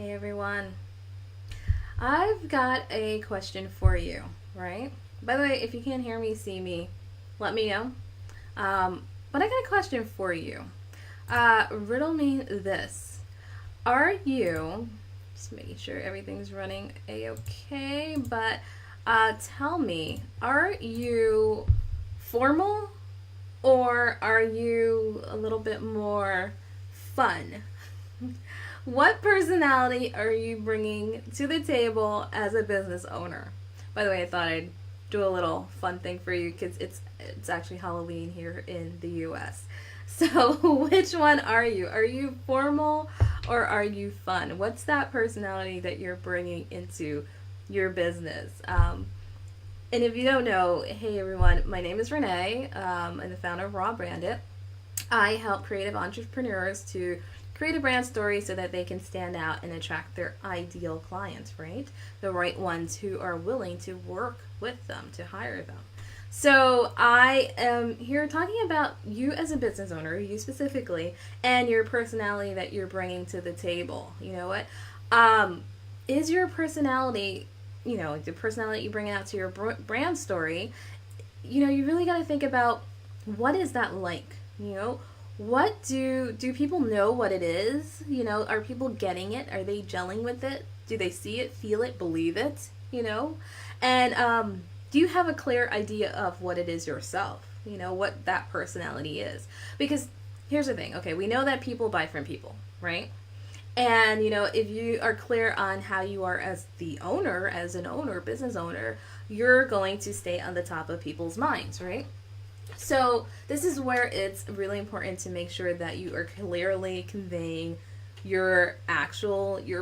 Hey everyone. I've got a question for you, right? By the way, if you can't hear me, see me, let me know. But I got a question for you. Riddle me this. Are you, just making sure everything's running a-okay, but tell me, are you formal or are you a little bit more fun? What personality are you bringing to the table as a business owner? By the way, I thought I'd do a little fun thing for you because it's actually Halloween here in the U.S. So, which one are you? Are you formal or are you fun? What's that personality that you're bringing into your business? And if you don't know, hey everyone, my name is Renee. I'm the founder of Raw Branded. I help creative entrepreneurs to create a brand story so that they can stand out and attract their ideal clients, right? The right ones who are willing to work with them, to hire them. So I am here talking about you as a business owner, you specifically, and your personality that you're bringing to the table. You know what? Is your personality, the personality you bring out to your brand story, you really got to think about what is that like, what do people know what it is? Are people getting it? Are they gelling with it? Do they see it, feel it, believe it? And do you have a clear idea of what it is yourself? What that personality is? Because here's the thing. Okay, we know that people buy from people, right? And if you are clear on how you are as the owner, as an owner, business owner, you're going to stay on the top of people's minds, right? So this is where it's really important to make sure that you are clearly conveying your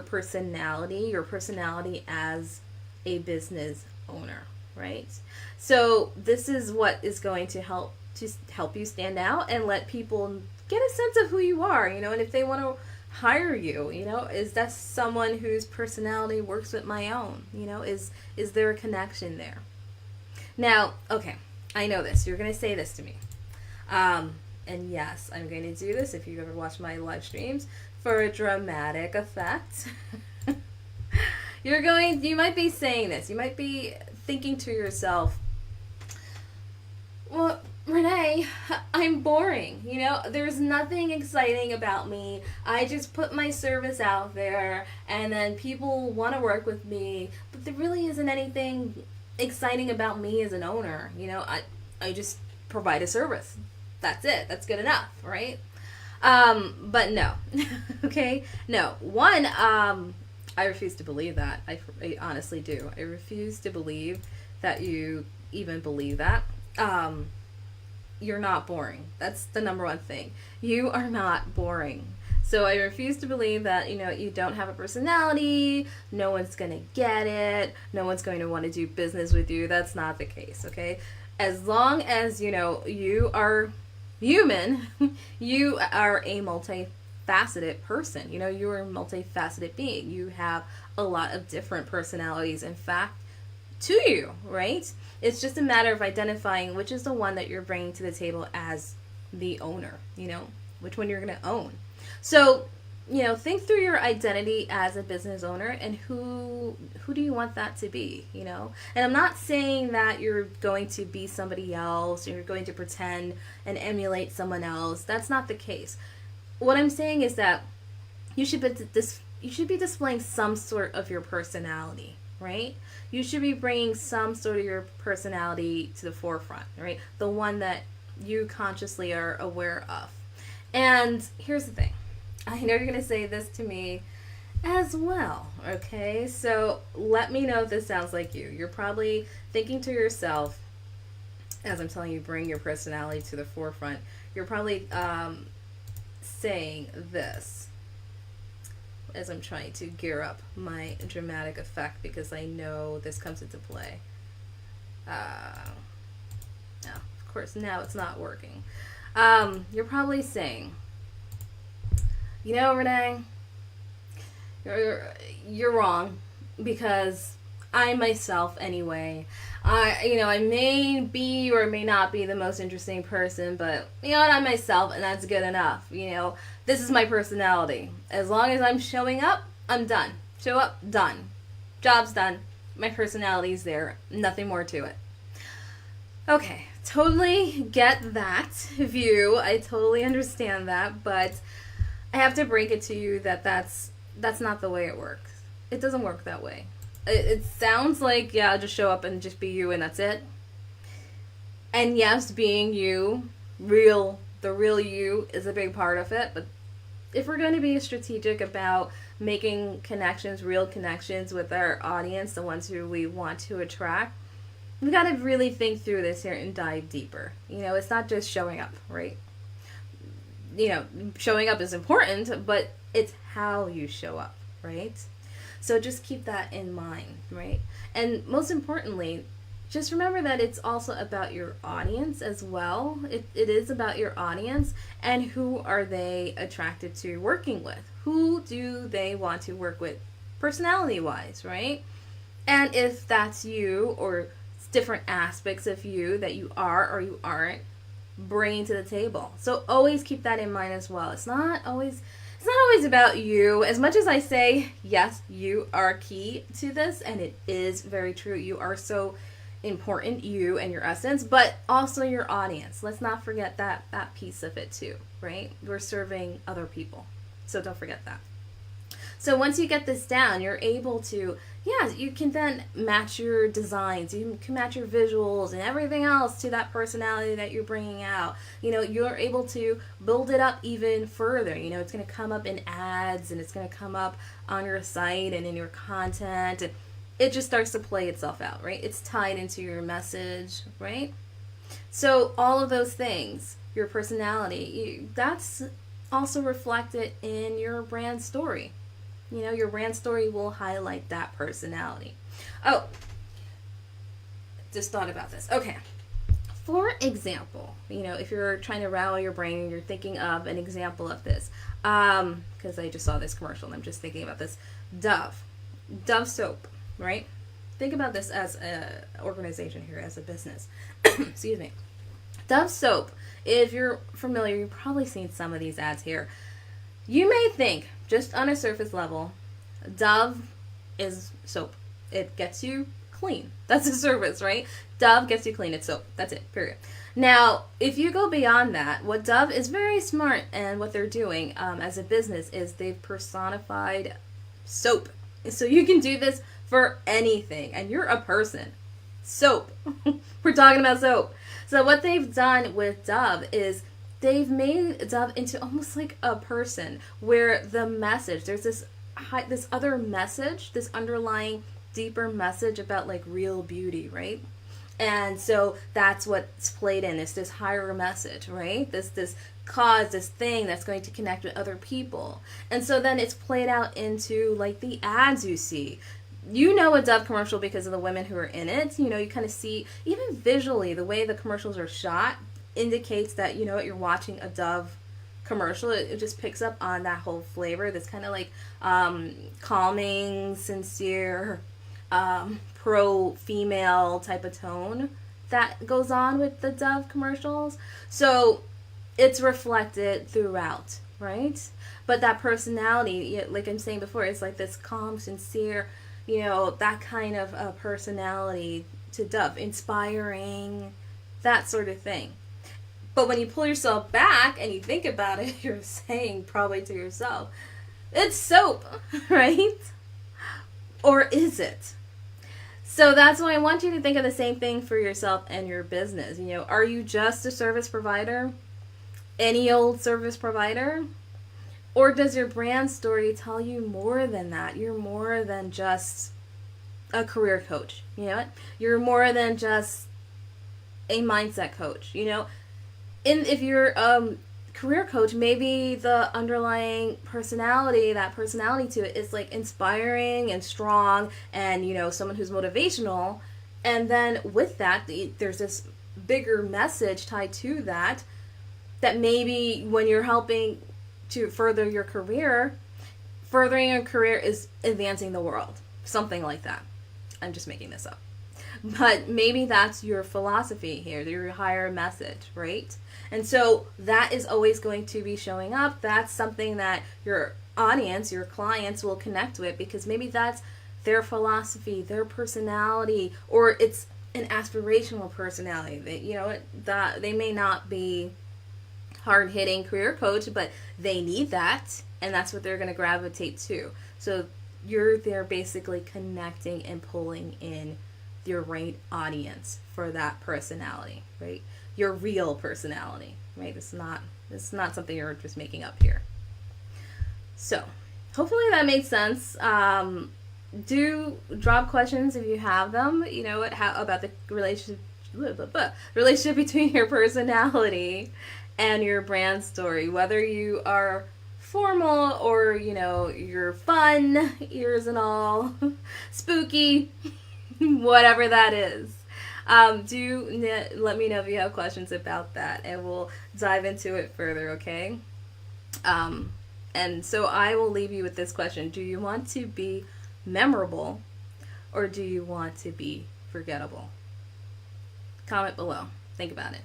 personality as a business owner, right? So this is what is going to help you stand out and let people get a sense of who you are, and if they want to hire you, is that someone whose personality works with my own? Is there a connection there? Now, okay. I know this. You're going to say this to me. And yes, I'm going to do this if you've ever watched my live streams for a dramatic effect. You might be saying this. You might be thinking to yourself, well, Renee, I'm boring. There's nothing exciting about me. I just put my service out there and then people want to work with me, but there really isn't anything exciting about me as an owner. I just provide a service. That's it. That's good enough, right? But no. Okay? No. One, I refuse to believe that. I honestly do. I refuse to believe that you even believe that. You're not boring. That's the number one thing. You are not boring. So I refuse to believe that, you don't have a personality, no one's going to get it, no one's going to want to do business with you. That's not the case, okay? As long as, you are human, you are a multifaceted person. You're a multifaceted being. You have a lot of different personalities, in fact, to you, right? It's just a matter of identifying which is the one that you're bringing to the table as the owner, which one you're going to own. So, think through your identity as a business owner and who do you want that to be, And I'm not saying that you're going to be somebody else, or you're going to pretend and emulate someone else. That's not the case. What I'm saying is that you should be displaying some sort of your personality, right? You should be bringing some sort of your personality to the forefront, right? The one that you consciously are aware of. And here's the thing. I know you're going to say this to me as well, okay? So let me know if this sounds like you. You're probably thinking to yourself, as I'm telling you, bring your personality to the forefront. You're probably saying this as I'm trying to gear up my dramatic effect because I know this comes into play. No, of course, now it's not working. You're probably saying, Renee, you're wrong because I myself anyway. I may be or may not be the most interesting person, but I'm myself and that's good enough. This is my personality. As long as I'm showing up, I'm done. Show up, done. Job's done. My personality's there. Nothing more to it. Okay, totally get that view. I totally understand that, but I have to break it to you that that's not the way it works. It doesn't work that way. It sounds like, yeah, just show up and just be you and that's it. And yes, being you, the real you is a big part of it, but if we're going to be strategic about making connections, real connections with our audience, the ones who we want to attract, we got to really think through this here and dive deeper. It's not just showing up, right? Showing up is important, but it's how you show up, right? So just keep that in mind, right? And most importantly, just remember that it's also about your audience as well. It is about your audience and who are they attracted to working with? Who do they want to work with personality-wise, right? And if that's you or different aspects of you that you are or you aren't bringing to the table. So always keep that in mind as well. It's not always about you. As much as I say, yes, you are key to this, and it is very true. You are so important, you and your essence, but also your audience. Let's not forget that piece of it too, right? We're serving other people. So don't forget that. So once you get this down, you're able to, you can then match your designs, you can match your visuals and everything else to that personality that you're bringing out. You're able to build it up even further. It's going to come up in ads and it's going to come up on your site and in your content. And it just starts to play itself out, right? It's tied into your message, right? So all of those things, your personality, that's also reflected in your brand story. Your brand story will highlight that personality. Oh, just thought about this. Okay. For example, if you're trying to rattle your brain and you're thinking of an example of this, because I just saw this commercial and I'm just thinking about this. Dove soap, right? Think about this as an organization here, as a business. Excuse me. Dove soap, if you're familiar, you've probably seen some of these ads here. You may think, just on a surface level, Dove is soap. It gets you clean. That's a service, right? Dove gets you clean. It's soap. That's it, period. Now, if you go beyond that, what Dove is very smart, and what they're doing as a business is they've personified soap. So you can do this for anything, and you're a person. Soap. We're talking about soap. So what they've done with Dove is they've made Dove into almost like a person, where the message, there's this other message, this underlying deeper message about like real beauty, right? And so that's what's played in, is this higher message, right? This cause, this thing that's going to connect with other people. And so then it's played out into like the ads you see. A Dove commercial because of the women who are in it. You kind of see, even visually, the way the commercials are shot indicates that, you're watching a Dove commercial. It just picks up on that whole flavor, this kind of like calming, sincere, pro-female type of tone that goes on with the Dove commercials. So it's reflected throughout, right? But that personality, like I'm saying before, it's like this calm, sincere, that kind of personality to Dove, inspiring, that sort of thing. But when you pull yourself back and you think about it, you're saying probably to yourself, it's soap, right? Or is it? So that's why I want you to think of the same thing for yourself and your business. Are you just a service provider? Any old service provider? Or does your brand story tell you more than that? You're more than just a career coach. You're more than just a mindset coach. If you're a career coach, maybe the underlying personality to it is like inspiring and strong and, someone who's motivational. And then with that, there's this bigger message tied to that maybe when you're helping to further your career, furthering your career is advancing the world. Something like that. I'm just making this up. But maybe that's your philosophy here, your higher message, right? And so that is always going to be showing up. That's something that your audience, your clients will connect with, because maybe that's their philosophy, their personality, or it's an aspirational personality. That, you know, that they may not be hard hitting career coach, but they need that, and that's what they're going to gravitate to. So you're there basically connecting and pulling in your right audience for that personality, right? Your real personality, right? It's not something you're just making up here. So hopefully that made sense. Do drop questions if you have them. You know what? How about the relationship between your personality and your brand story? Whether you are formal or, you know, you're fun, ears and all, spooky, whatever that is. Let me know if you have questions about that, and we'll dive into it further, okay? And so I will leave you with this question. Do you want to be memorable, or do you want to be forgettable? Comment below. Think about it.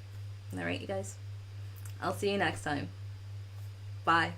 All right, you guys? I'll see you next time. Bye.